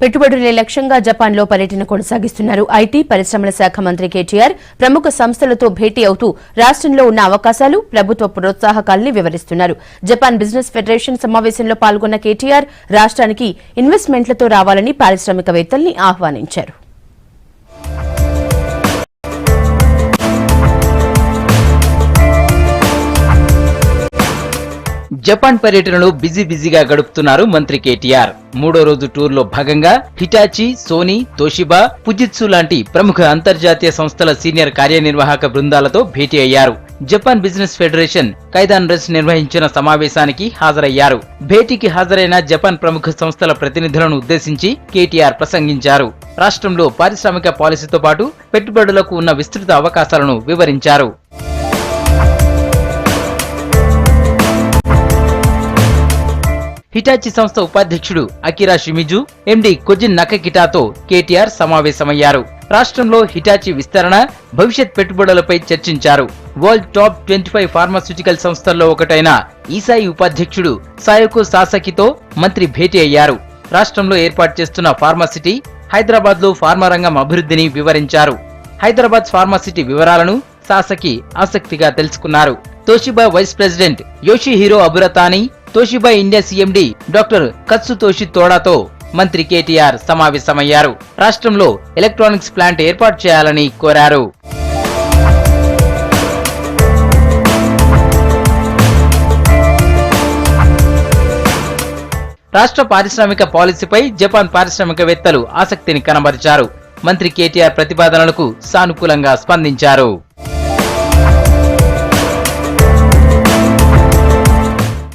పెట్టుబడులే లక్ష్యంగా జపాన్లో పర్యటన కొనసాగిస్తున్నారు. ఐటీ పరిశ్రమల శాఖ మంత్రి కేటీఆర్ ప్రముఖ సంస్థలతో భేటీ అవుతూ రాష్ట్రంలో ఉన్న అవకాశాలు, ప్రభుత్వ ప్రోత్సాహకాల్ని వివరిస్తున్నారు. జపాన్ బిజినెస్ ఫెడరేషన్ సమావేశంలో పాల్గొన్న కేటీఆర్ రాష్ట్రానికి ఇన్వెస్ట్మెంట్లతో రావాలని పారిశ్రామికవేత్తల్ని ఆహ్వానించారు. జపాన్ పర్యటనలో బిజీగా గడుపుతున్నారు మంత్రి కేటీఆర్. మూడో రోజు టూర్ లో భాగంగా హిటాచి, సోనీ, తోషిబా, ఫుజిత్సు లాంటి ప్రముఖ అంతర్జాతీయ సంస్థల సీనియర్ కార్యనిర్వాహక బృందాలతో భేటీ అయ్యారు. జపాన్ బిజినెస్ ఫెడరేషన్ కైదాన్ రస్ నిర్వహించిన సమావేశానికి హాజరయ్యారు. భేటీకి హాజరైన జపాన్ ప్రముఖ సంస్థల ప్రతినిధులను ఉద్దేశించి కేటీఆర్ ప్రసంగించారు. రాష్ట్రంలో పారిశ్రామిక పాలసీతో పాటు పెట్టుబడులకు ఉన్న విస్తృత అవకాశాలను వివరించారు. హిటాచి సంస్థ ఉపాధ్యక్షుడు అకిరా షిమిజు, ఎండీ కొజిన్ నకకిటాతో కేటీఆర్ సమావేశమయ్యారు. రాష్ట్రంలో హిటాచి విస్తరణ, భవిష్యత్ పెట్టుబడులపై చర్చించారు. వరల్డ్ టాప్ 25 ఫార్మాస్యూటికల్ సంస్థల్లో ఒకటైన ఈసాయి ఉపాధ్యక్షుడు సాయోకో సాసకితో మంత్రి భేటీ అయ్యారు. రాష్ట్రంలో ఏర్పాటు చేస్తున్న ఫార్మాసిటీ, హైదరాబాద్ లో ఫార్మా రంగం అభివృద్ధిని వివరించారు. హైదరాబాద్ ఫార్మాసిటీ వివరాలను సాసకి ఆసక్తిగా తెలుసుకున్నారు. Toshiba vice president Yoshihiro Aburatani, Toshiba India CMD doctor Katsutoshi తోడాతో మంత్రి కేటీఆర్ సమావేశమయ్యారు. రాష్ట్రంలో ఎలక్ట్రానిక్స్ ప్లాంట్ ఏర్పాటు చేయాలని కోరారు. రాష్ట్ర పారిశ్రామిక పాలసీపై జపాన్ పారిశ్రామికవేత్తలు ఆసక్తిని కనబరిచారు. మంత్రి కేటీఆర్ ప్రతిపాదనలకు సానుకూలంగా స్పందించారు.